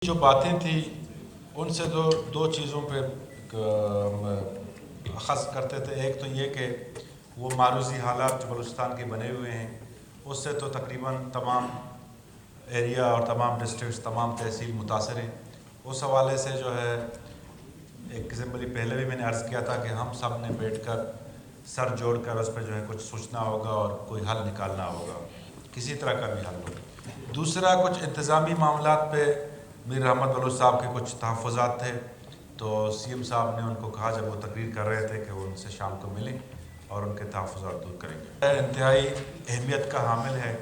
جو باتیں تھیں ان سے دو چیزوں پہ اخذ کرتے تھے. ایک تو یہ کہ وہ معروضی حالات جو بلوچستان کے بنے ہوئے ہیں اس سے تو تقریباً تمام ایریا اور تمام ڈسٹرکٹس تمام تحصیل متاثر ہیں. اس حوالے سے جو ہے ایک قسم بڑی پہلے بھی میں نے عرض کیا تھا کہ ہم سب نے بیٹھ کر سر جوڑ کر اس پہ جو ہے کچھ سوچنا ہوگا اور کوئی حل نکالنا ہوگا, کسی طرح کا بھی حل ہو. دوسرا, کچھ انتظامی معاملات پہ میر احمد بلوچ صاحب کے کچھ تحفظات تھے, تو سی ایم صاحب نے ان کو کہا جب وہ تقریر کر رہے تھے کہ وہ ان سے شام کو ملیں اور ان کے تحفظات دور کریں گے. انتہائی اہمیت کا حامل ہے.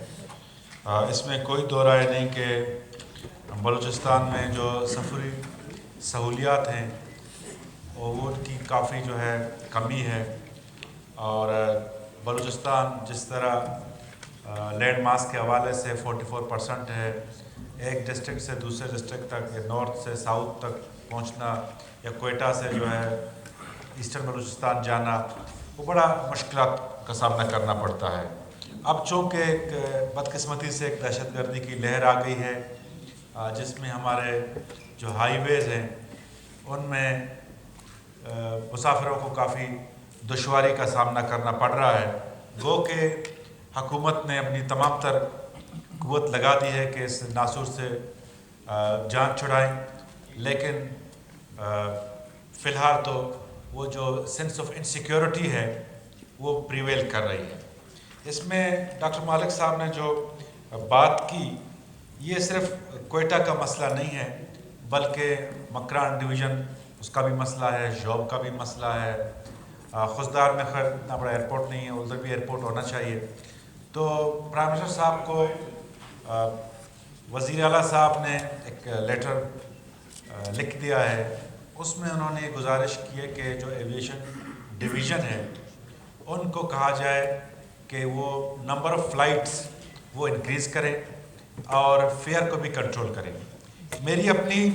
اس میں کوئی دو رائے نہیں کہ بلوچستان میں جو سفری سہولیات ہیں وہ ان کی کافی جو ہے کمی ہے, اور بلوچستان جس طرح لینڈ ماس کے حوالے سے 44% ہے, ایک ڈسٹرکٹ سے دوسرے ڈسٹرکٹ تک یا نارتھ سے ساؤتھ تک پہنچنا یا کوئٹہ سے جو ہے ایسٹرن بلوچستان جانا وہ بڑا مشکلات کا سامنا کرنا پڑتا ہے. اب چونکہ ایک بدقسمتی سے ایک دہشت گردی کی لہر آ گئی ہے جس میں ہمارے جو ہائی ویز ہیں ان میں مسافروں کو کافی دشواری کا سامنا کرنا پڑ رہا ہے. گو کہ حکومت نے اپنی تمام تر قوت لگا دی ہے کہ اس ناسور سے جان چھڑائیں, لیکن فی الحال تو وہ جو سینس آف انسیکیورٹی ہے وہ پریویل کر رہی ہے. اس میں ڈاکٹر مالک صاحب نے جو بات کی یہ صرف کوئٹہ کا مسئلہ نہیں ہے بلکہ مکران ڈویژن اس کا بھی مسئلہ ہے, جوب کا بھی مسئلہ ہے. خضدار میں خیر اتنا بڑا ایئرپورٹ نہیں ہے, ادھر بھی ایئرپورٹ ہونا چاہیے. تو پرائم منسٹر صاحب کو وزیر اعلیٰ صاحب نے ایک لیٹر لکھ دیا ہے. اس میں انہوں نے گزارش کی ہے کہ جو ایویشن ڈویژن ہے ان کو کہا جائے کہ وہ نمبر آف فلائٹس وہ انکریز کریں اور فیئر کو بھی کنٹرول کریں. میری اپنی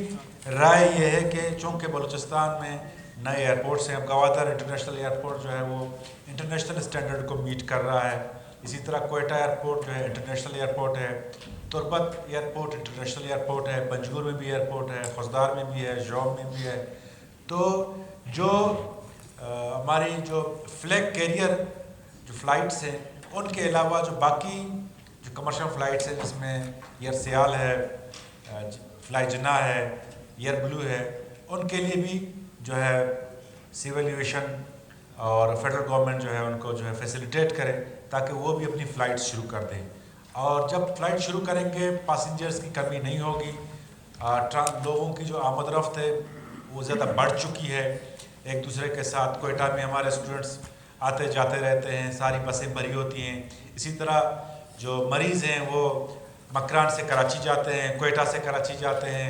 رائے یہ ہے کہ چونکہ بلوچستان میں نئے ایئرپورٹس ہیں, اب گوادر انٹرنیشنل ایئرپورٹ جو ہے وہ انٹرنیشنل اسٹینڈرڈ کو میٹ کر رہا ہے, اسی طرح کوئٹہ ایئرپورٹ جو ہے انٹرنیشنل ایئرپورٹ ہے, تربت ایئرپورٹ انٹرنیشنل ایئرپورٹ ہے, بنجگور میں بھی ایئرپورٹ ہے, خضدار میں بھی ہے, جوب میں بھی ہے. تو جو ہماری جو فلیگ کیریئر جو فلائٹس ہیں ان کے علاوہ جو باقی جو کمرشل فلائٹس ہیں جس میں ایئر سیال ہے, فلائی جناح ہے, ایئر بلو ہے, ان کے لیے بھی جو ہے سول ایویشن اور فیڈرل گورنمنٹ جو ہے ان کو جو ہے فیسیلیٹیٹ کرے تاکہ وہ بھی اپنی فلائٹس شروع کر دیں. اور جب فلائٹ شروع کریں گے پاسنجرز کی کمی نہیں ہوگی. لوگوں کی جو آمد رفت ہے وہ زیادہ بڑھ چکی ہے ایک دوسرے کے ساتھ. کوئٹہ میں ہمارے اسٹوڈنٹس آتے جاتے رہتے ہیں, ساری بسیں بھری ہوتی ہیں. اسی طرح جو مریض ہیں وہ مکران سے کراچی جاتے ہیں, کوئٹہ سے کراچی جاتے ہیں,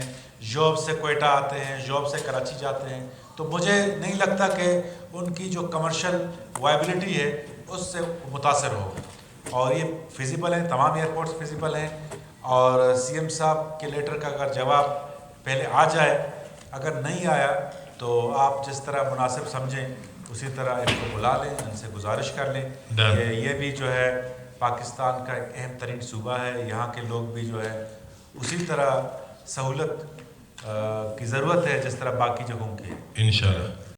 جوب سے کوئٹہ آتے ہیں, جوب سے کراچی جاتے ہیں. تو مجھے نہیں لگتا کہ ان کی جو کمرشل وائبلٹی ہے اس سے متاثر ہو, اور یہ فیزیبل ہیں, تمام ایئرپورٹس فیزیبل ہیں. اور سی ایم صاحب کے لیٹر کا اگر جواب پہلے آ جائے, اگر نہیں آیا تو آپ جس طرح مناسب سمجھیں اسی طرح ان کو بلا لیں, ان سے گزارش کر لیں کہ یہ بھی جو ہے پاکستان کا ایک اہم ترین صوبہ ہے, یہاں کے لوگ بھی جو ہے اسی طرح سہولت کی ضرورت ہے جس طرح باقی جگہوں کی ہے. انشاءاللہ.